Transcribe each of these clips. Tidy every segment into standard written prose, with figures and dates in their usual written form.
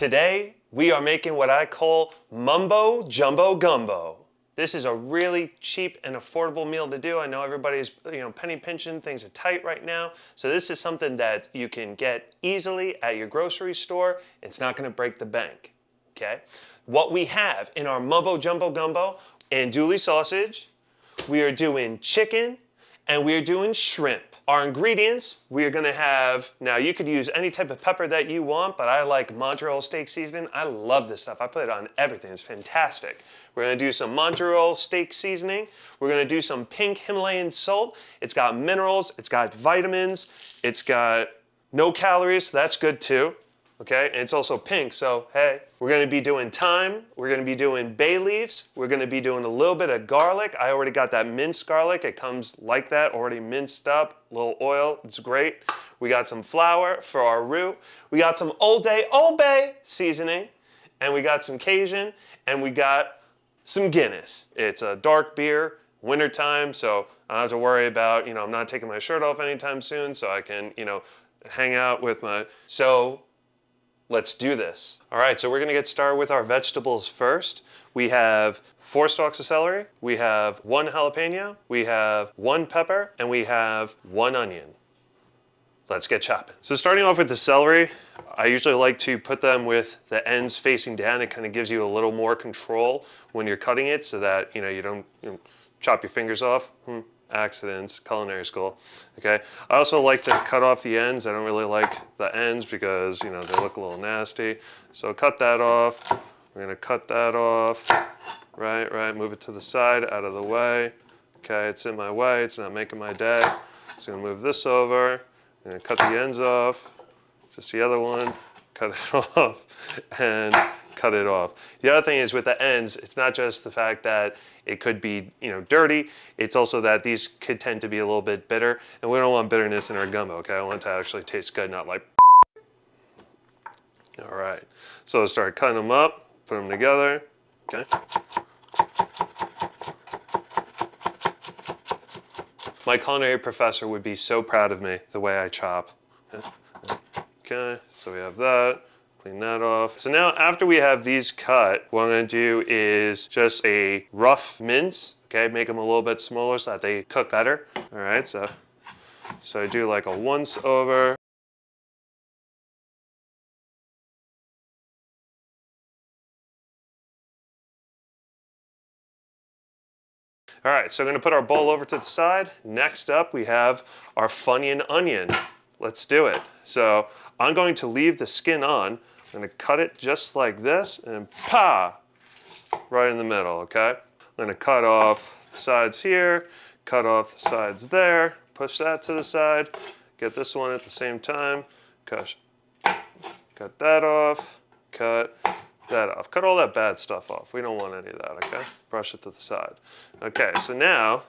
Today, we are making what I call Mumbo Jumbo Gumbo. This is a really cheap and affordable meal to do. I know everybody's penny pinching, things are tight right now. So this is something that you can get easily at your grocery store. It's not gonna break the bank, okay? What we have in our Mumbo Jumbo Gumbo, andouille sausage, we are doing chicken, and we are doing shrimp. Our ingredients, we are gonna have, now you could use any type of pepper that you want, but I like Montreal steak seasoning. I love this stuff. I put it on everything, it's fantastic. We're gonna do some Montreal steak seasoning. We're gonna do some pink Himalayan salt. It's got minerals, it's got vitamins, it's got no calories, so that's good too. Okay, and it's also pink, so hey. We're gonna be doing thyme, we're gonna be doing bay leaves, we're gonna be doing a little bit of garlic. I already got that minced garlic, it comes like that, already minced up, a little oil, it's great. We got some flour for our roux. We got some Old Bay Seasoning, and we got some Cajun, and we got some Guinness. It's a dark beer, wintertime, so I don't have to worry about, I'm not taking my shirt off anytime soon, so I can, hang out with my, so let's do this. All right, so we're gonna get started with our vegetables first. We have 4 stalks of celery, we have 1 jalapeno, we have 1 pepper, and we have 1 onion. Let's get chopping. So starting off with the celery, I usually like to put them with the ends facing down. It kind of gives you a little more control when you're cutting it so that you don't chop your fingers off. Accidents, culinary school, okay? I also like to cut off the ends. I don't really like the ends because, they look a little nasty. So cut that off. We're gonna cut that off. Right, move it to the side, out of the way. Okay, it's in my way, it's not making my day. So I'm gonna move this over. I'm gonna cut the ends off. Just the other one, cut it off, and cut it off. The other thing is with the ends, it's not just the fact that it could be, dirty. It's also that these could tend to be a little bit bitter, and we don't want bitterness in our gumbo, okay? I want it to actually taste good, not like. All right, so start cutting them up, put them together, okay? My culinary professor would be so proud of me, the way I chop. Okay, so we have that. Clean that off. So now after we have these cut, what I'm gonna do is just a rough mince, okay? Make them a little bit smaller so that they cook better. All right, so I do like a once over. All right, so I'm gonna put our bowl over to the side. Next up, we have our Funyun onion. Let's do it. So I'm going to leave the skin on. I'm gonna cut it just like this and right in the middle, okay? I'm gonna cut off the sides here, cut off the sides there, push that to the side, get this one at the same time, cut that off, cut that off. Cut all that bad stuff off. We don't want any of that, okay? Brush it to the side. Okay, so now,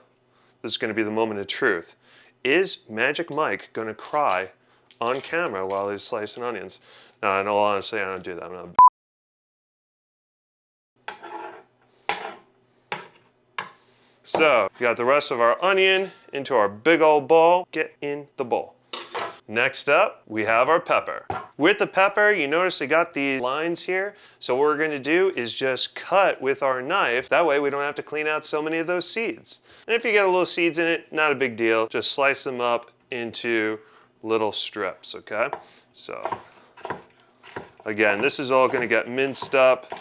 this is gonna be the moment of truth. Is Magik Mike gonna cry on camera while he's slicing onions? No, in all honesty, I don't do that. I'm not. So, we got the rest of our onion into our big old bowl. Get in the bowl. Next up, we have our pepper. With the pepper, you notice they got these lines here. So what we're gonna do is just cut with our knife. That way we don't have to clean out so many of those seeds. And if you get a little seeds in it, not a big deal. Just slice them up into little strips, okay? So, again, this is all gonna get minced up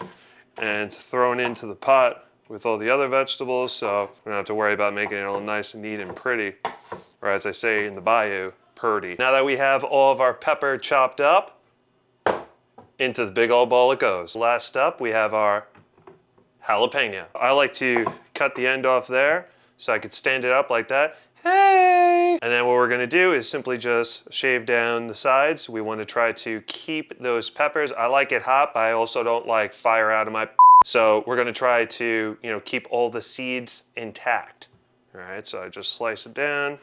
and thrown into the pot with all the other vegetables, so we don't have to worry about making it all nice and neat and pretty, or as I say in the bayou, purdy. Now that we have all of our pepper chopped up, into the big old bowl it goes. Last up, we have our jalapeno. I like to cut the end off there so I could stand it up like that. Hey! And then what we're gonna do is simply just shave down the sides. We want to try to keep those peppers. I like it hot, but I also don't like fire out of my. So we're gonna try to, keep all the seeds intact. All right, so I just slice it down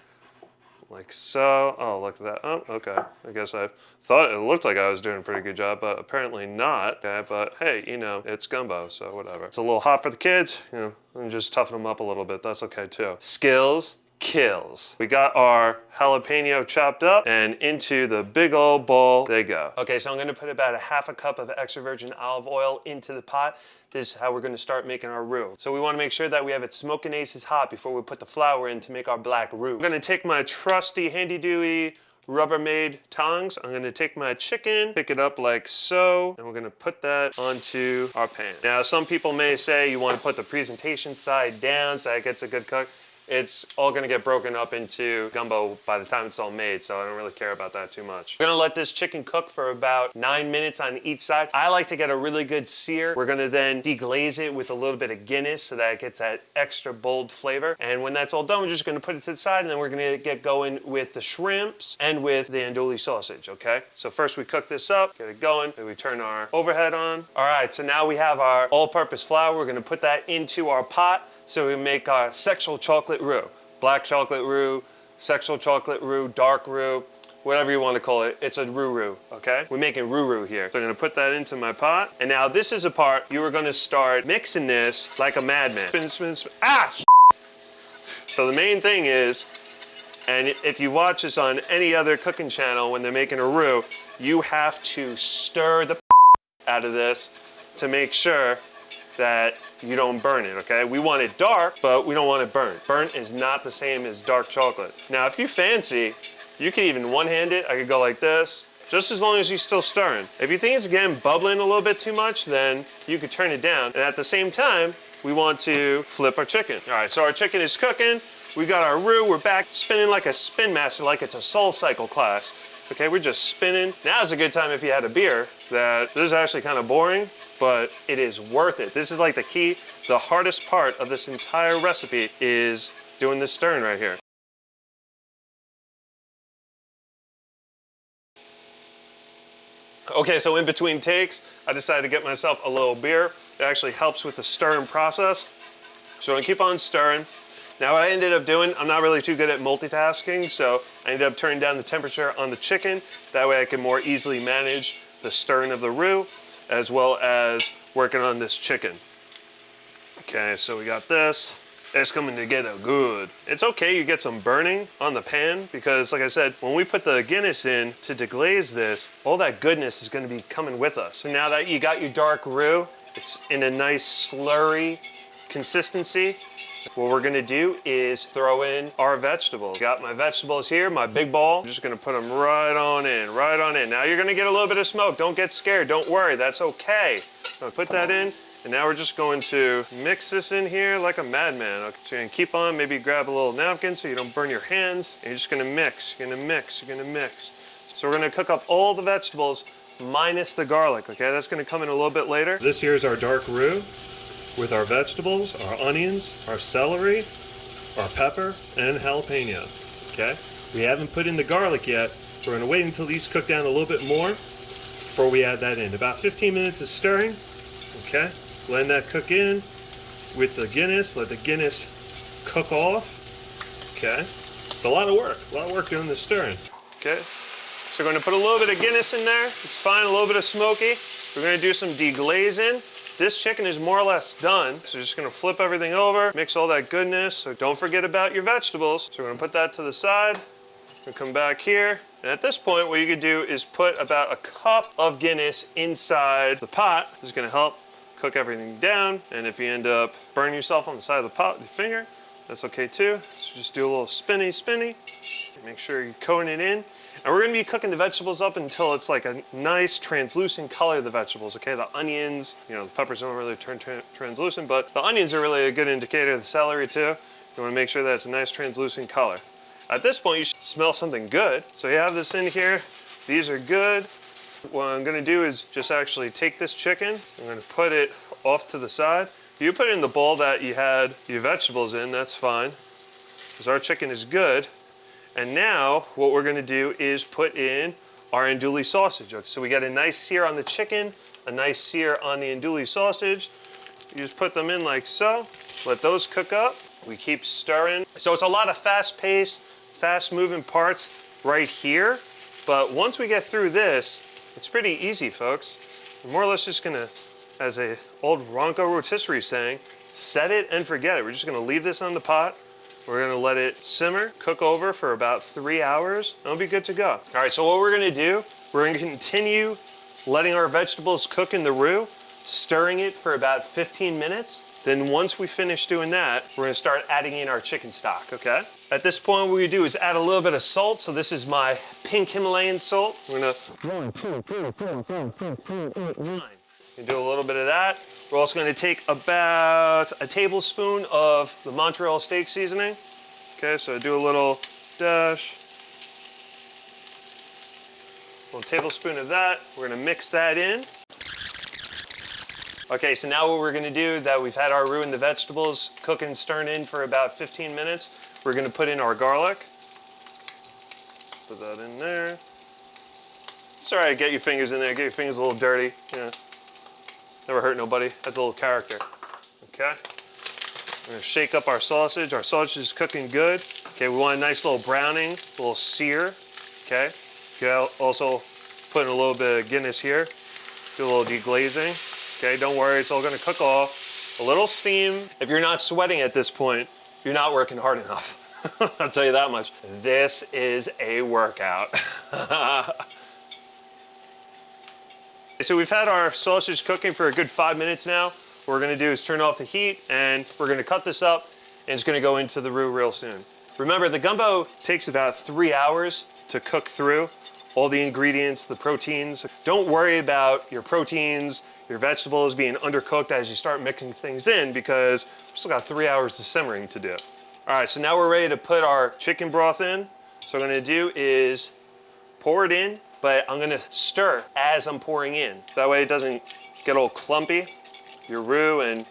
like so. Oh, look at that. Oh, okay. I guess I thought it looked like I was doing a pretty good job, but apparently not. Okay, but hey, it's gumbo, so whatever. It's a little hot for the kids, and just toughen them up a little bit. That's okay too. Skills kills. We got our jalapeno chopped up and into the big old bowl they go. Okay, so I'm gonna put about a half a cup of extra virgin olive oil into the pot. This is how we're gonna start making our roux. So we wanna make sure that we have it smoking aces hot before we put the flour in to make our black roux. I'm gonna take my trusty handy-dandy Rubbermaid tongs. I'm gonna take my chicken, pick it up like so, and we're gonna put that onto our pan. Now, some people may say you wanna put the presentation side down so that it gets a good cook. It's all gonna get broken up into gumbo by the time it's all made, so I don't really care about that too much. We're gonna let this chicken cook for about 9 minutes on each side. I like to get a really good sear. We're gonna then deglaze it with a little bit of Guinness so that it gets that extra bold flavor. And when that's all done, we're just gonna put it to the side, and then we're gonna get going with the shrimps and with the andouille sausage, okay? So first we cook this up, get it going, then we turn our overhead on. All right, so now we have our all-purpose flour. We're gonna put that into our pot. So we make our sexual chocolate roux. Black chocolate roux, sexual chocolate roux, dark roux, whatever you want to call it. It's a roux, okay? We're making roux here. So I'm gonna put that into my pot. And now this is a part you are gonna start mixing this like a madman. Spin, spin, spin. Ah! So the main thing is, and if you watch this on any other cooking channel when they're making a roux, you have to stir the out of this to make sure that you don't burn it, okay? We want it dark, but we don't want it burnt. Burnt is not the same as dark chocolate. Now, if you fancy, you can even one-hand it. I could go like this, just as long as you're still stirring. If you think it's again bubbling a little bit too much, then you could turn it down. And at the same time, we want to flip our chicken. All right, so our chicken is cooking. We got our roux, we're back spinning like a spin master, like it's a Soul Cycle class. Okay, we're just spinning. Now's a good time if you had a beer, that this is actually kind of boring, but it is worth it. This is like the key. The hardest part of this entire recipe is doing this stirring right here. Okay, so in between takes, I decided to get myself a little beer. It actually helps with the stirring process. So I'm gonna keep on stirring. Now what I ended up doing, I'm not really too good at multitasking, so I ended up turning down the temperature on the chicken. That way I can more easily manage the stirring of the roux, as well as working on this chicken. Okay, so we got this. It's coming together good. It's okay you get some burning on the pan because, like I said, when we put the Guinness in to deglaze this, all that goodness is gonna be coming with us. So now that you got your dark roux, it's in a nice slurry consistency. What we're gonna do is throw in our vegetables. Got my vegetables here, my big bowl. I'm just gonna put them right on in, right on in. Now you're gonna get a little bit of smoke. Don't get scared, don't worry, that's okay. So put that in, and now we're just going to mix this in here like a madman. Okay, so you're gonna keep on, maybe grab a little napkin so you don't burn your hands. And you're just gonna mix, you're gonna mix, you're gonna mix. So we're gonna cook up all the vegetables minus the garlic, okay? That's gonna come in a little bit later. This here is our dark roux with our vegetables, our onions, our celery, our pepper, and jalapeno, okay? We haven't put in the garlic yet. We're gonna wait until these cook down a little bit more before we add that in. About 15 minutes of stirring, okay? Letting that cook in with the Guinness. Let the Guinness cook off, okay? It's a lot of work doing this stirring, okay? So we're gonna put a little bit of Guinness in there. It's fine, a little bit of smoky. We're gonna do some deglazing. This chicken is more or less done, so we're just gonna flip everything over, mix all that goodness, so don't forget about your vegetables. So we're gonna put that to the side, we're gonna come back here, and at this point, what you could do is put about a cup of Guinness inside the pot. This is gonna help cook everything down, and if you end up burning yourself on the side of the pot with your finger, that's okay too. So just do a little spinny, spinny, make sure you're coating it in. And we're gonna be cooking the vegetables up until it's like a nice translucent color of the vegetables, okay? The onions, you know, the peppers don't really turn translucent, but the onions are really a good indicator of the celery too. You wanna make sure that it's a nice translucent color. At this point, you should smell something good. So you have this in here, these are good. What I'm gonna do is just actually take this chicken, I'm gonna put it off to the side. You put it in the bowl that you had your vegetables in, that's fine, because our chicken is good. And now what we're gonna do is put in our andouille sausage. So we got a nice sear on the chicken, a nice sear on the andouille sausage. You just put them in like so, let those cook up. We keep stirring. So it's a lot of fast-paced, fast-moving parts right here. But once we get through this, it's pretty easy, folks. We're more or less just gonna, as a old Ronco rotisserie saying, set it and forget it. We're just gonna leave this on the pot. We're gonna let it simmer, cook over for about 3 hours. It'll be good to go. All right, so what we're gonna do, we're gonna continue letting our vegetables cook in the roux, stirring it for about 15 minutes. Then once we finish doing that, we're gonna start adding in our chicken stock, okay? At this point, what we do is add a little bit of salt. So this is my pink Himalayan salt. We're gonna 1, 2, 3, 4, 5, 6, 7, 8, 9. You do a little bit of that. We're also gonna take about a tablespoon of the Montreal steak seasoning. Okay, so do a little dash. A little tablespoon of that. We're gonna mix that in. Okay, so now what we're gonna do, that we've had our roux and the vegetables cooking, stirring in for about 15 minutes, we're gonna put in our garlic. Put that in there. It's all right, get your fingers in there, get your fingers a little dirty. Yeah. Never hurt nobody, that's a little character. Okay, we're gonna shake up our sausage. Our sausage is cooking good. Okay, we want a nice little browning, a little sear. Okay, you can also put in a little bit of Guinness here. Do a little deglazing. Okay, don't worry, it's all gonna cook off. A little steam. If you're not sweating at this point, you're not working hard enough. I'll tell you that much. This is a workout. So we've had our sausage cooking for a good 5 minutes now. What we're gonna do is turn off the heat and we're gonna cut this up and it's gonna go into the roux real soon. Remember, the gumbo takes about 3 hours to cook through all the ingredients, the proteins. Don't worry about your proteins, your vegetables being undercooked as you start mixing things in because we've still got 3 hours of simmering to do. All right, so now we're ready to put our chicken broth in. So what I'm gonna do is pour it in, but I'm gonna stir as I'm pouring in. That way it doesn't get all clumpy, your roux and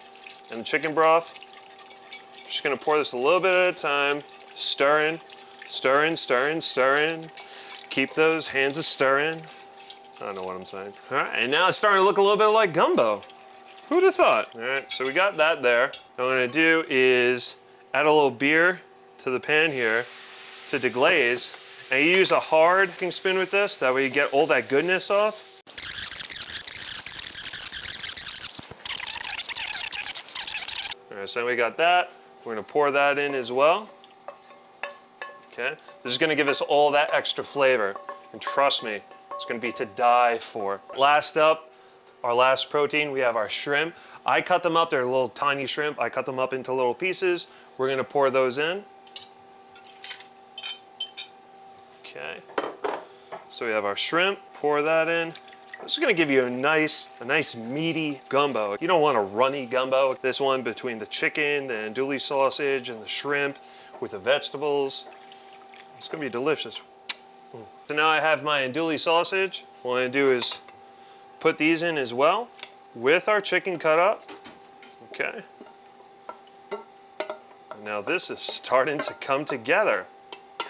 the chicken broth. Just gonna pour this a little bit at a time, stirring, stirring, stirring, stirring. Keep those hands a stirring. I don't know what I'm saying. All right, and now it's starting to look a little bit like gumbo. Who'd have thought? All right, so we got that there. What I'm gonna do is add a little beer to the pan here to deglaze. And you use a hard cooking spoon with this, that way you get all that goodness off. All right, so we got that. We're gonna pour that in as well. Okay, this is gonna give us all that extra flavor. And trust me, it's gonna be to die for. Last up, our last protein, we have our shrimp. I cut them up, they're little tiny shrimp. I cut them up into little pieces. We're gonna pour those in. Okay, so we have our shrimp, pour that in. This is gonna give you a nice meaty gumbo. You don't want a runny gumbo. This one between the chicken, the andouille sausage, and the shrimp with the vegetables. It's gonna be delicious. So now I have my andouille sausage. What I'm gonna do is put these in as well with our chicken cut up. Okay. Now this is starting to come together.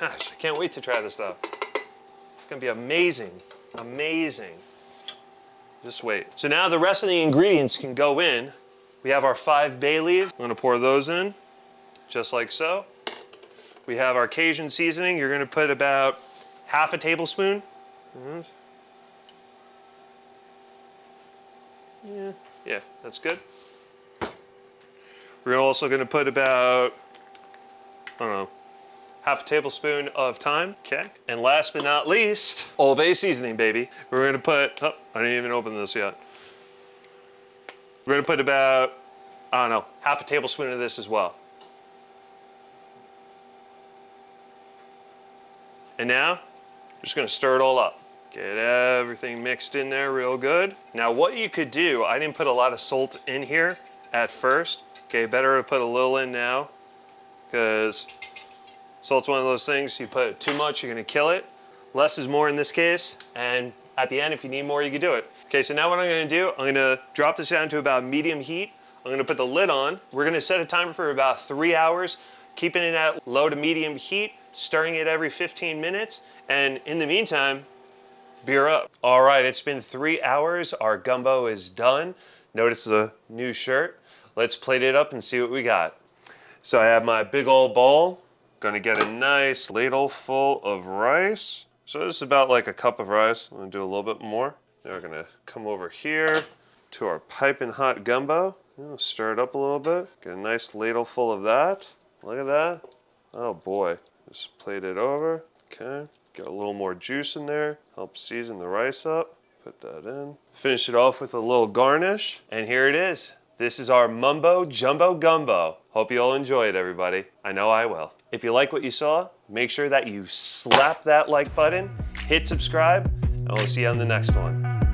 Gosh, I can't wait to try this stuff. It's gonna be amazing, amazing. Just wait. So now the rest of the ingredients can go in. We have our 5 bay leaves. I'm gonna pour those in, just like so. We have our Cajun seasoning. You're gonna put about half a tablespoon. Yeah, that's good. We're also gonna put about, I don't know, half a tablespoon of thyme, okay? And last but not least, Old Bay Seasoning, baby. We're gonna put, oh, I didn't even open this yet. We're gonna put about, I don't know, half a tablespoon of this as well. And now, I'm just gonna stir it all up. Get everything mixed in there real good. Now what you could do, I didn't put a lot of salt in here at first. Okay, better to put a little in now, because salt's one of those things, you put too much, you're gonna kill it. Less is more in this case, and at the end, if you need more, you can do it. Okay, so now what I'm gonna do, I'm gonna drop this down to about medium heat. I'm gonna put the lid on. We're gonna set a timer for about 3 hours, keeping it at low to medium heat, stirring it every 15 minutes, and in the meantime, beer up. All right, it's been 3 hours. Our gumbo is done. Notice the new shirt. Let's plate it up and see what we got. So I have my big old bowl. Gonna get a nice ladle full of rice. So this is about like a cup of rice. I'm gonna do a little bit more. Then we're gonna come over here to our piping hot gumbo. Stir it up a little bit. Get a nice ladle full of that. Look at that. Oh boy, just plate it over. Okay, get a little more juice in there. Help season the rice up. Put that in. Finish it off with a little garnish. And here it is. This is our Mumbo Jumbo Gumbo. Hope you all enjoy it, everybody. I know I will. If you like what you saw, make sure that you slap that like button, hit subscribe, and we'll see you on the next one.